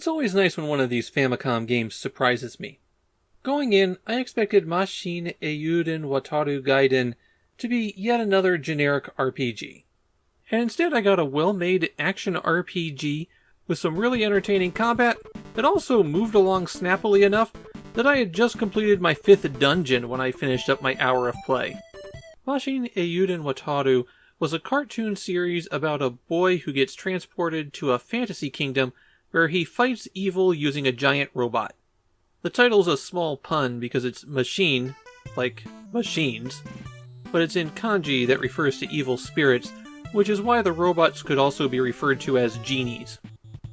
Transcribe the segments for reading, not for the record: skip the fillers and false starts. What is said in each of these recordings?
It's always nice when one of these Famicom games surprises me. Going in, I expected Mashin Eiyuden Wataru Gaiden to be yet another generic RPG. And instead I got a well-made action RPG with some really entertaining combat that also moved along snappily enough that I had just completed my 5th dungeon when I finished up my hour of play. Mashin Eiyuden Wataru was a cartoon series about a boy who gets transported to a fantasy kingdom where he fights evil using a giant robot. The title's a small pun because it's machine, like machines, but it's in kanji that refers to evil spirits, which is why the robots could also be referred to as genies.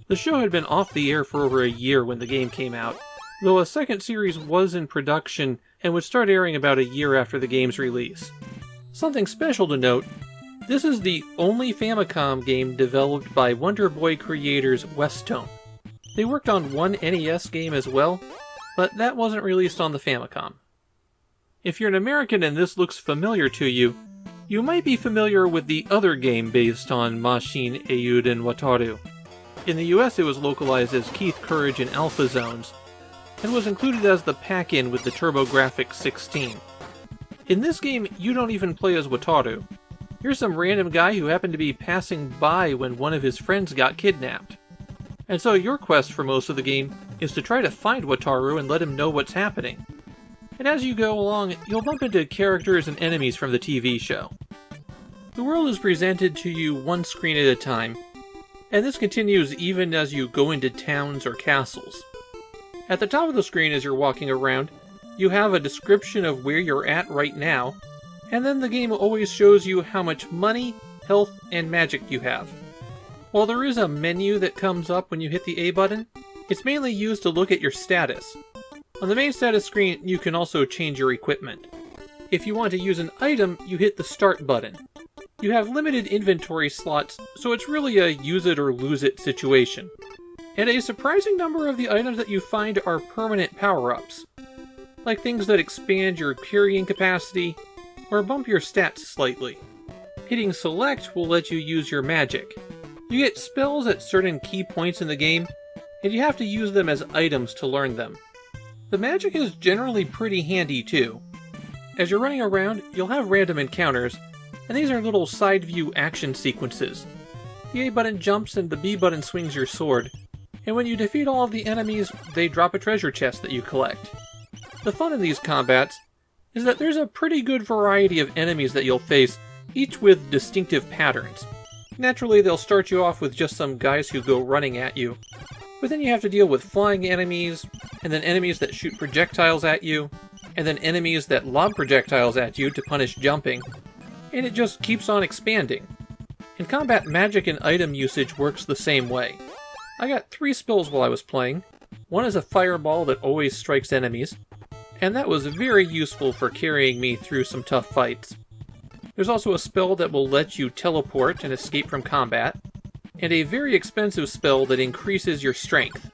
The show had been off the air for over a year when the game came out, though a second series was in production and would start airing about a year after the game's release. Something special to note, this is the only Famicom game developed by Wonder Boy creators Westone. They worked on one NES game as well, but that wasn't released on the Famicom. If you're an American and this looks familiar to you, you might be familiar with the other game based on Mashin Eiyuden Wataru. In the US it was localized as Keith Courage in Alpha Zones, and was included as the pack-in with the TurboGrafx 16. In this game, you don't even play as Wataru. You're some random guy who happened to be passing by when one of his friends got kidnapped. And so your quest for most of the game is to try to find Wataru and let him know what's happening. And as you go along, you'll bump into characters and enemies from the TV show. The world is presented to you one screen at a time, and this continues even as you go into towns or castles. At the top of the screen as you're walking around, you have a description of where you're at right now, and then the game always shows you how much money, health, and magic you have. While there is a menu that comes up when you hit the A button, it's mainly used to look at your status. On the main status screen, you can also change your equipment. If you want to use an item, you hit the Start button. You have limited inventory slots, so it's really a use it or lose it situation. And a surprising number of the items that you find are permanent power-ups, like things that expand your carrying capacity, or bump your stats slightly. Hitting select will let you use your magic. You get spells at certain key points in the game, and you have to use them as items to learn them. The magic is generally pretty handy too. As you're running around, you'll have random encounters, and these are little side view action sequences. The A button jumps and the B button swings your sword, and when you defeat all of the enemies, they drop a treasure chest that you collect. The fun in these combats is that there's a pretty good variety of enemies that you'll face, each with distinctive patterns. Naturally, they'll start you off with just some guys who go running at you, but then you have to deal with flying enemies, and then enemies that shoot projectiles at you, and then enemies that lob projectiles at you to punish jumping, and it just keeps on expanding. In combat, magic and item usage works the same way. I got 3 spells while I was playing. One is a fireball that always strikes enemies, and that was very useful for carrying me through some tough fights. There's also a spell that will let you teleport and escape from combat, and a very expensive spell that increases your strength.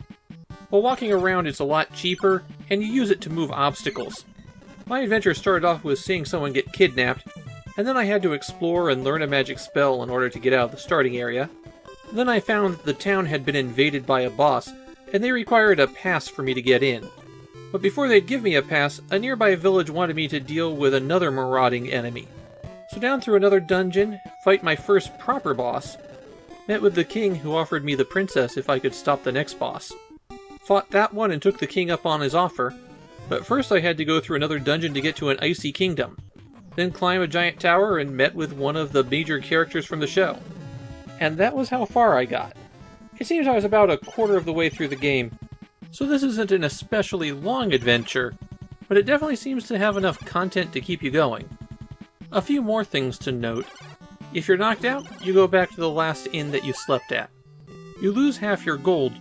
While walking around it's a lot cheaper, and you use it to move obstacles. My adventure started off with seeing someone get kidnapped, and then I had to explore and learn a magic spell in order to get out of the starting area. Then I found that the town had been invaded by a boss, and they required a pass for me to get in. But before they'd give me a pass, a nearby village wanted me to deal with another marauding enemy. So down through another dungeon, fight my first proper boss, met with the king who offered me the princess if I could stop the next boss. Fought that one and took the king up on his offer, but first I had to go through another dungeon to get to an icy kingdom, then climb a giant tower and met with one of the major characters from the show. And that was how far I got. It seems I was about a quarter of the way through the game, so this isn't an especially long adventure, but it definitely seems to have enough content to keep you going. A few more things to note. If you're knocked out, you go back to the last inn that you slept at. You lose half your gold,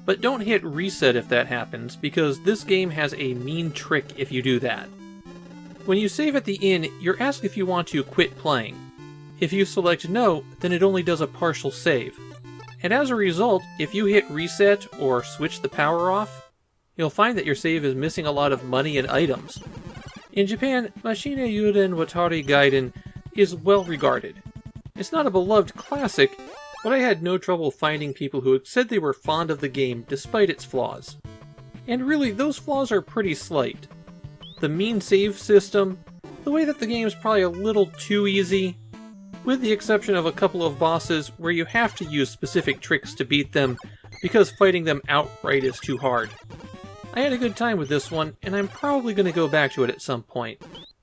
but don't hit reset if that happens, because this game has a mean trick if you do that. When you save at the inn, you're asked if you want to quit playing. If you select no, then it only does a partial save. And as a result, if you hit reset or switch the power off, you'll find that your save is missing a lot of money and items. In Japan, Mashin Eiyuden Wataru Gaiden is well regarded. It's not a beloved classic, but I had no trouble finding people who said they were fond of the game despite its flaws. And really, those flaws are pretty slight. The mean save system, the way that the game's probably a little too easy, with the exception of a couple of bosses where you have to use specific tricks to beat them because fighting them outright is too hard. I had a good time with this one, and I'm probably going to go back to it at some point.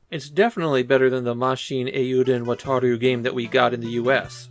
It's definitely better than the Mashin Eiyuden Wataru game that we got in the US.